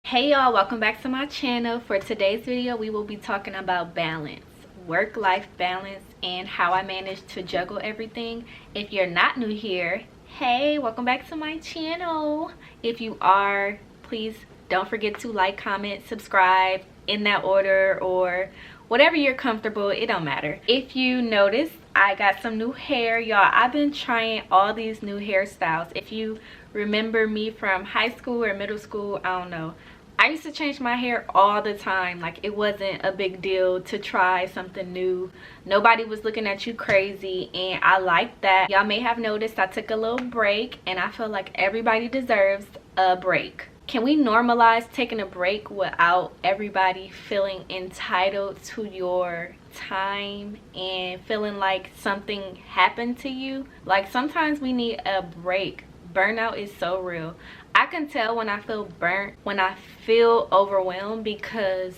Hey y'all, welcome back to my channel. For today's video we will be talking about balance, work-life balance, and how I managed to juggle everything. If you're not new here, hey, welcome back to my channel. If you are, please don't forget to like, comment, subscribe in that order, or whatever you're comfortable, it don't matter. If you notice, I got some new hair, y'all. I've been trying all these new hairstyles. If you remember me from high school or middle school, I don't know, I used to change my hair all the time. Like, it wasn't a big deal to try something new. Nobody was looking at you crazy, and I like that. Y'all may have noticed I took a little break, and I feel like everybody deserves a break. Can we normalize taking a break without everybody feeling entitled to your time and feeling like something happened to you? Like, sometimes we need a break. Burnout is so real. I can tell when I feel burnt, when I feel overwhelmed, because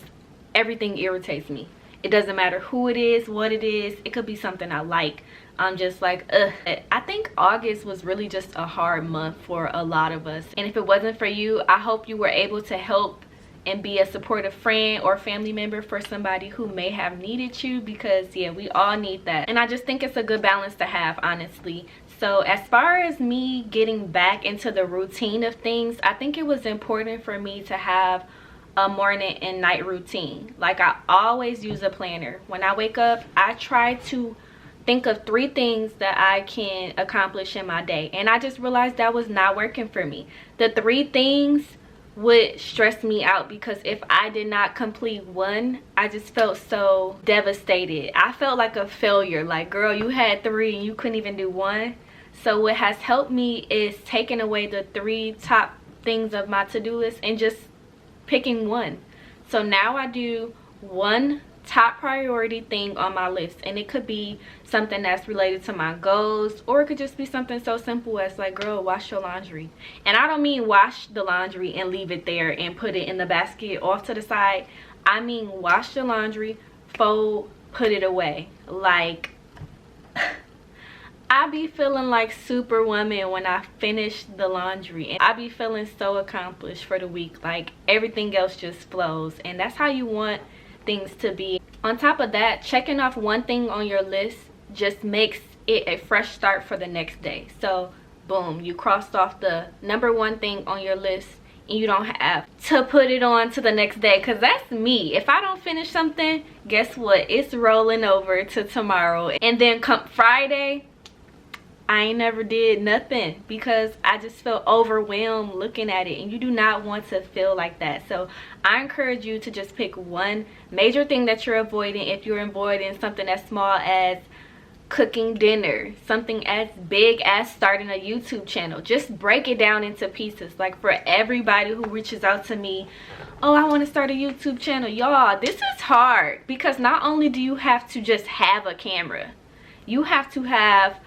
everything irritates me. It doesn't matter who it is, what it is. It could be something I like. I'm just like, ugh. I think August was really just a hard month for a lot of us. And if it wasn't for you, I hope you were able to help and be a supportive friend or family member for somebody who may have needed you, because yeah, we all need that. And I just think it's a good balance to have, honestly. So as far as me getting back into the routine of things, I think it was important for me to have a morning and night routine. Like, I always use a planner. When I wake up, I try to think of 3 things that I can accomplish in my day. And I just realized that was not working for me. The 3 things would stress me out, because if I did not complete one, I just felt so devastated. I felt like a failure. Like, girl, you had 3 and you couldn't even do 1. So what has helped me is taking away the 3 top things of my to-do list and just picking one. So now I do one top priority thing on my list, and it could be something that's related to my goals, or it could just be something so simple as like, girl, wash your laundry. And I don't mean wash the laundry and leave it there and put it in the basket off to the side. I mean wash the laundry, fold, put it away. Like, I be feeling like Superwoman when I finish the laundry, and I be feeling so accomplished for the week. Like, everything else just flows, and that's how you want things to be. On top of that, checking off one thing on your list just makes it a fresh start for the next day. So boom, you crossed off the number 1 thing on your list, and you don't have to put it on to the next day. Because that's me. If I don't finish something, guess what, it's rolling over to tomorrow. And then come Friday, I ain't never did nothing, because I just felt overwhelmed looking at it, and you do not want to feel like that. So I encourage you to just pick one major thing that you're avoiding. If you're avoiding something as small as cooking dinner, something as big as starting a YouTube channel, just break it down into pieces. Like, for everybody who reaches out to me, oh, I want to start a YouTube channel, y'all, this is hard, because not only do you have to just have a camera, you have to have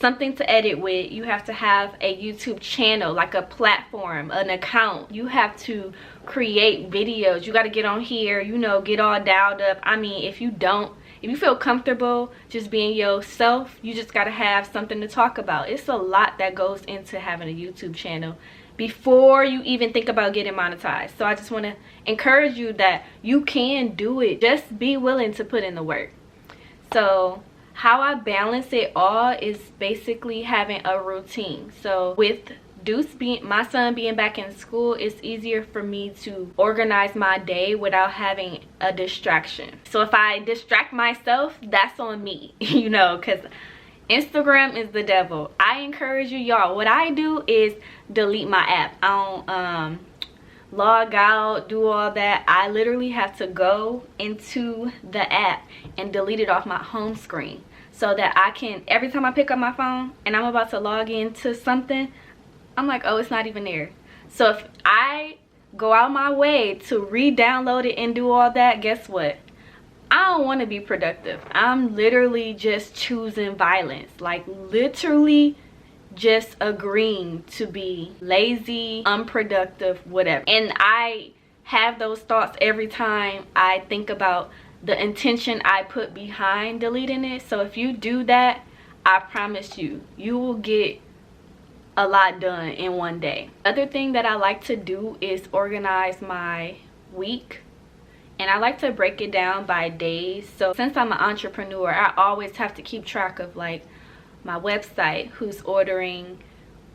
something to edit with, you have to have a YouTube channel, like a platform, an account. You have to create videos. You got to get on here, you know, get all dialed up. I mean, if you feel comfortable just being yourself, you just got to have something to talk about. It's a lot that goes into having a YouTube channel before you even think about getting monetized. So I just want to encourage you that you can do it. Just be willing to put in the work. So how I balance it all is basically having a routine. So with my son being back in school, it's easier for me to organize my day without having a distraction. So if I distract myself, that's on me, you know, because Instagram is the devil. I encourage you, y'all, what I do is delete my app. I don't log out, do all that. I literally have to go into the app and delete it off my home screen, so that I can, every time I pick up my phone and I'm about to log into something, I'm like, oh, it's not even there. So if I go out my way to re-download it and do all that, guess what, I don't want to be productive. I'm literally just choosing violence. Like, literally just agreeing to be lazy, unproductive, whatever. And I have those thoughts every time I think about the intention I put behind deleting it. So if you do that, I promise you, you will get a lot done in one day. Other thing that I like to do is organize my week, and I like to break it down by days. So since I'm an entrepreneur, I always have to keep track of like my website, who's ordering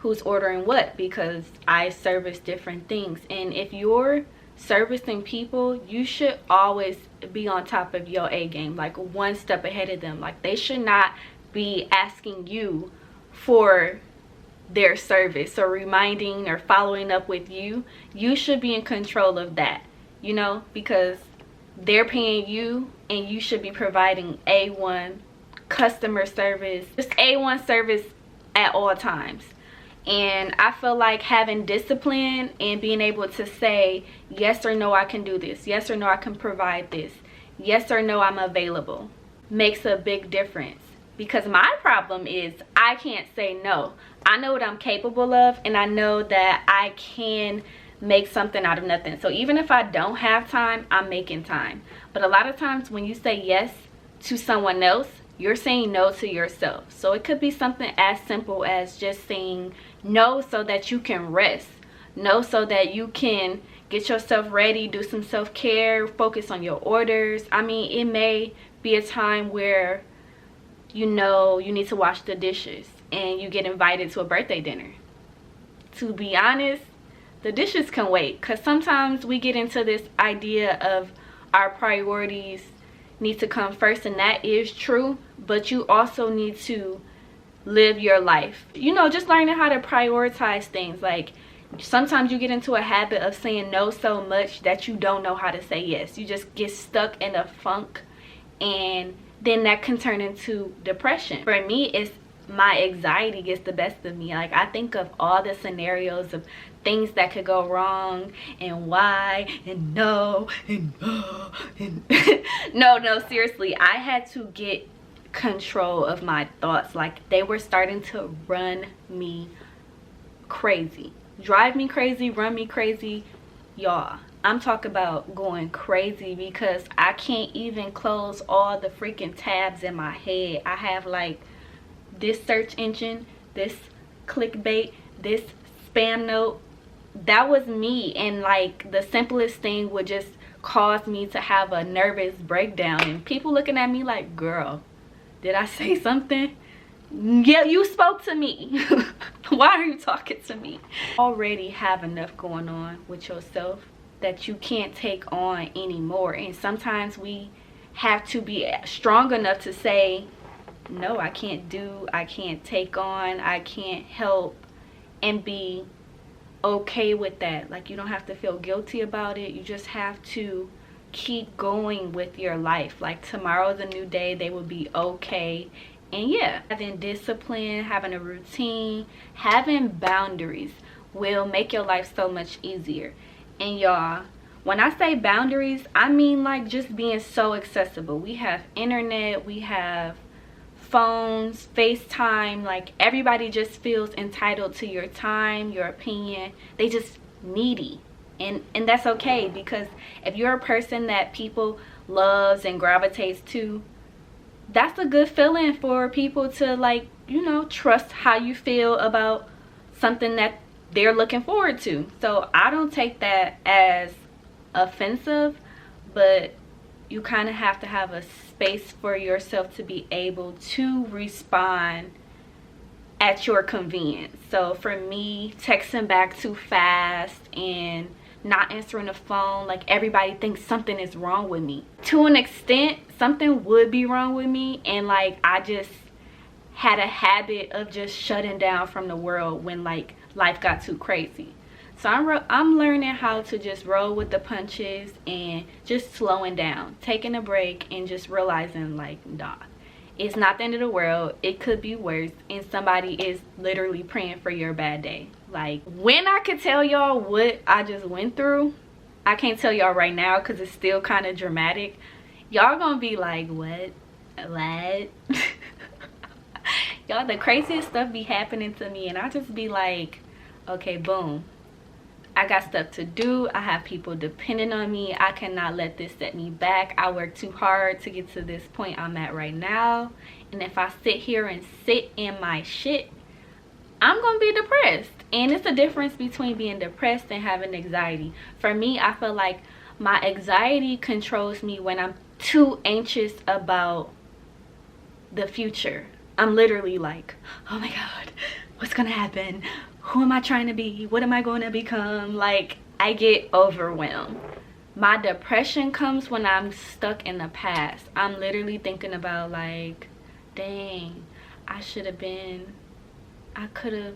what, because I service different things. And if you're servicing people, you should always be on top of your A game, like one step ahead of them. Like they should not be asking you for their service or reminding or following up with you. You should be in control of that, you know, because they're paying you and you should be providing A1 customer service, just A1 service at all times. And I feel like having discipline and being able to say yes or no, I can do this, yes or no, I can provide this, yes or no, I'm available, makes a big difference. Because my problem is I can't say no. I know what I'm capable of, and I know that I can make something out of nothing. So even if I don't have time, I'm making time. But a lot of times when you say yes to someone else, you're saying no to yourself. So it could be something as simple as just saying no so that you can rest. No so that you can get yourself ready, do some self-care, focus on your orders. I mean, it may be a time where you know you need to wash the dishes and you get invited to a birthday dinner. To be honest, the dishes can wait, because sometimes we get into this idea of our priorities need to come first, and that is true, but you also need to live your life, you know, just learning how to prioritize things. Like sometimes you get into a habit of saying no so much that you don't know how to say yes. You just get stuck in a funk, and then that can turn into depression. For me, it's my anxiety gets the best of me. Like I think of all the scenarios of things that could go wrong, and why, and no, and no, seriously, I had to get control of my thoughts. Like they were starting to run me crazy, drive me crazy, run me crazy, y'all. I'm talking about going crazy, because I can't even close all the freaking tabs in my head. I have like this search engine, this clickbait, this spam note. That was me, and like the simplest thing would just cause me to have a nervous breakdown, and people looking at me like, girl, did I say something? Yeah, you spoke to me. Why are you talking to me? Already have enough going on with yourself that you can't take on anymore. And sometimes we have to be strong enough to say no, I can't do, I can't take on, I can't help, and be okay with that. Like you don't have to feel guilty about it. You just have to keep going with your life. Like tomorrow's a new day, they will be okay. And yeah, having discipline, having a routine, having boundaries will make your life so much easier. And y'all, when I say boundaries, I mean like just being so accessible. We have internet, we have phones, FaceTime. Like everybody just feels entitled to your time, your opinion. They just needy, and that's okay, because if you're a person that people loves and gravitates to, that's a good feeling for people to, like, you know, trust how you feel about something that they're looking forward to. So I don't take that as offensive, but you kind of have to have a space for yourself to be able to respond at your convenience. So for me, texting back too fast and not answering the phone, like everybody thinks something is wrong with me. To an extent, something would be wrong with me, and like I just had a habit of just shutting down from the world when like life got too crazy. So I'm learning how to just roll with the punches and just slowing down, taking a break, and just realizing like, nah, it's not the end of the world. It could be worse, and somebody is literally praying for your bad day. Like when I could tell y'all what I just went through, I can't tell y'all right now because it's still kind of dramatic. Y'all gonna be like, what? Y'all, the craziest stuff be happening to me, and I just be like, okay, boom, I got stuff to do. I have people depending on me. I cannot let this set me back. I worked too hard to get to this point I'm at right now, and if I sit here and sit in my shit, I'm gonna be depressed. And it's a difference between being depressed and having anxiety. For me, I feel like my anxiety controls me when I'm too anxious about the future. I'm literally like, oh my god, what's gonna happen? Who am I trying to be? What am I going to become? Like, I get overwhelmed. My depression comes when I'm stuck in the past. I'm literally thinking about like, dang, I should have been, I could have,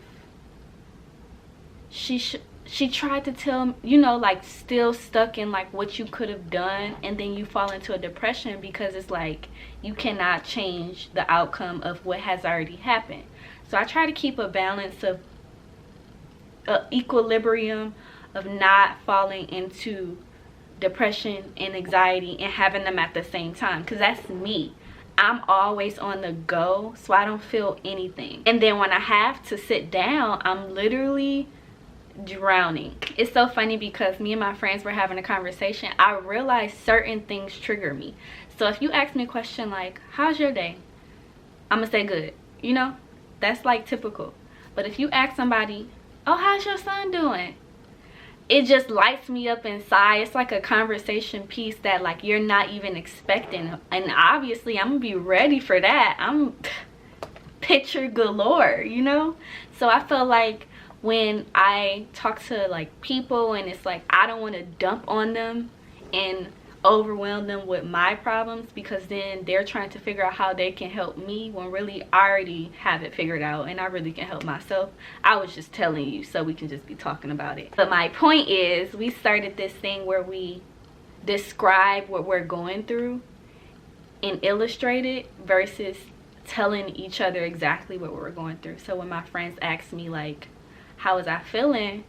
she tried to tell, you know, like still stuck in like what you could have done, and then you fall into a depression because it's like you cannot change the outcome of what has already happened. So I try to keep a balance of equilibrium of not falling into depression and anxiety and having them at the same time, because that's me. I'm always on the go, so I don't feel anything. And then when I have to sit down, I'm literally drowning. It's so funny because me and my friends were having a conversation. I realized certain things trigger me. So if you ask me a question like, how's your day? I'm gonna say good. You know, that's like typical. But if you ask somebody, oh, how's your son doing? It just lights me up inside. It's like a conversation piece that like you're not even expecting. And obviously I'm gonna be ready for that. I'm picture galore, you know? So I feel like when I talk to like people and it's like I don't want to dump on them and overwhelm them with my problems, because then they're trying to figure out how they can help me when really I already have it figured out and I really can help myself. I was just telling you so we can just be talking about it. But my point is, we started this thing where we describe what we're going through and illustrate it versus telling each other exactly what we're going through. So when my friends ask me like, how was I feeling,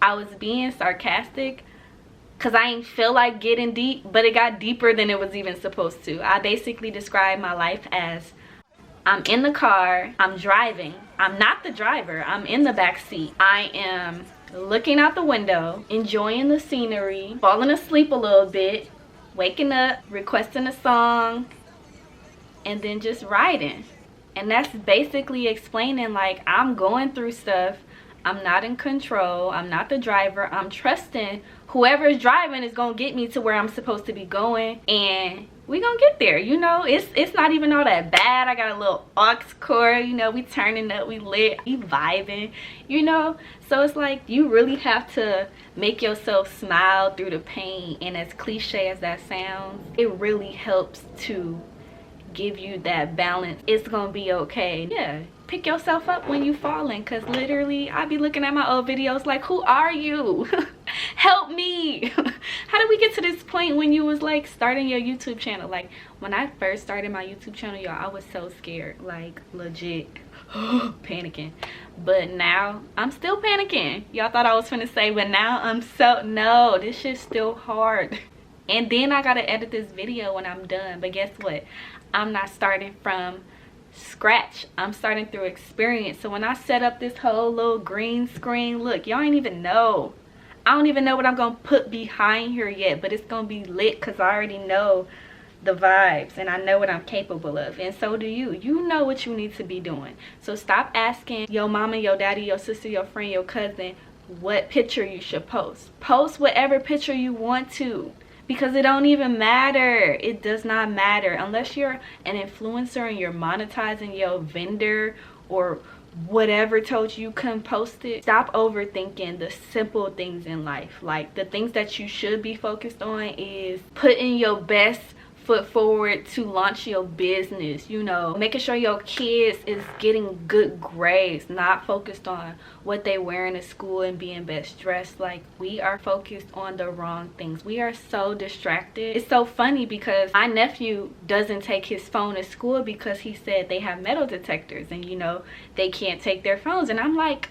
I was being sarcastic because I ain't feel like getting deep, but it got deeper than it was even supposed to. I basically described my life as I'm in the car, I'm driving, I'm not the driver, I'm in the back seat, I am looking out the window, enjoying the scenery, falling asleep a little bit, waking up, requesting a song, and then just riding. And that's basically explaining like I'm going through stuff, I'm not in control, I'm not the driver, I'm trusting whoever's driving is gonna get me to where I'm supposed to be going, and we gonna get there. You know, it's not even all that bad. I got a little aux cord, you know, we turning up, we lit, we vibing, you know. So it's like you really have to make yourself smile through the pain, and as cliche as that sounds, it really helps to give you that balance. It's gonna be okay. Yeah, pick yourself up when you falling, because literally I be looking at my old videos like, who are you? Help me. How did we get to this point when you was like starting your YouTube channel? Like when I first started my YouTube channel, y'all, I was so scared, like legit panicking. But now I'm still panicking. Y'all thought I was finna say, but now I'm so, no, this shit's still hard. And then I gotta edit this video when I'm done. But guess what? I'm not starting from scratch. I'm starting through experience. So when I set up this whole little green screen, look, y'all ain't even know. I don't even know what I'm gonna put behind here yet, but it's gonna be lit because I already know the vibes and I know what I'm capable of, and so do you. You know what you need to be doing. So stop asking your mama, your daddy, your sister, your friend, your cousin what picture you should post. Post whatever picture you want to, because it don't even matter. It does not matter unless you're an influencer and you're monetizing your vendor or whatever told you couldn't post it. Stop overthinking the simple things in life. Like the things that you should be focused on is putting your best foot forward to launch your business, you know, making sure your kids is getting good grades, not focused on what they wearing to school and being best dressed. Like we are focused on the wrong things. We are so distracted. It's so funny because my nephew doesn't take his phone to school because he said they have metal detectors and you know they can't take their phones, and I'm like,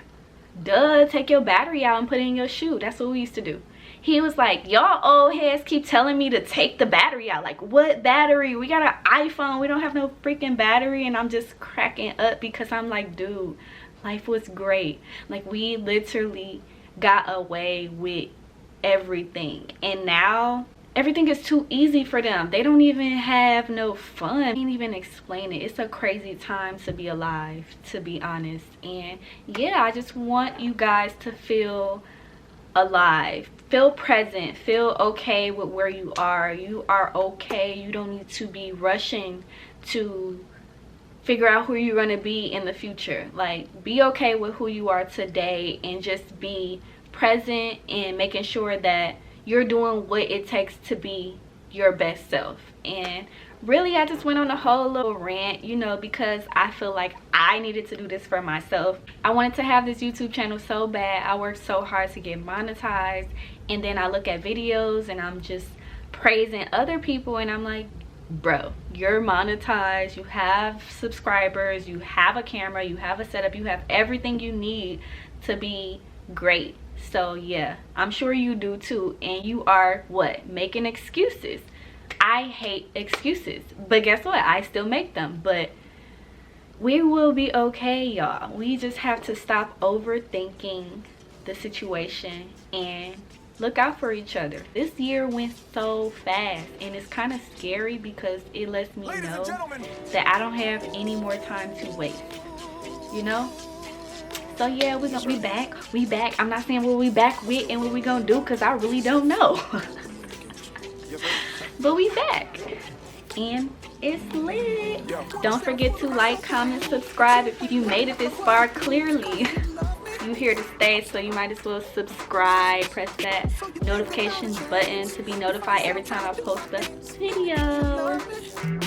duh, take your battery out and put it in your shoe. That's what we used to do. He was like, y'all old heads keep telling me to take the battery out. Like, what battery? We got an iPhone. We don't have no freaking battery. And I'm just cracking up because I'm like, dude, life was great. Like, we literally got away with everything. And now everything is too easy for them. They don't even have no fun. I can't even explain it. It's a crazy time to be alive, to be honest. And yeah, I just want you guys to feel alive, feel present, feel okay with where you are. You are okay. You don't need to be rushing to figure out who you're going to be in the future. Like, be okay with who you are today and just be present and making sure that you're doing what it takes to be your best self. And really, I just went on a whole little rant, you know, because I feel like I needed to do this for myself. I wanted to have this YouTube channel so bad. I worked so hard to get monetized, and then I look at videos and I'm just praising other people, and I'm like, bro, you're monetized, you have subscribers, you have a camera, you have a setup, you have everything you need to be great. So yeah, I'm sure you do too, and you are what, making excuses. I hate excuses, but guess what, I still make them. But we will be okay, y'all. We just have to stop overthinking the situation and look out for each other. This year went so fast, and it's kind of scary because it lets me know that I don't have any more time to waste, you know. So yeah, we back. I'm not saying what we back with and what we gonna do, because I really don't know. But we back, and it's lit. Don't forget to like, comment, subscribe if you made it this far. Clearly you here to stay, so you might as well subscribe. Press that notifications button to be notified every time I post a video.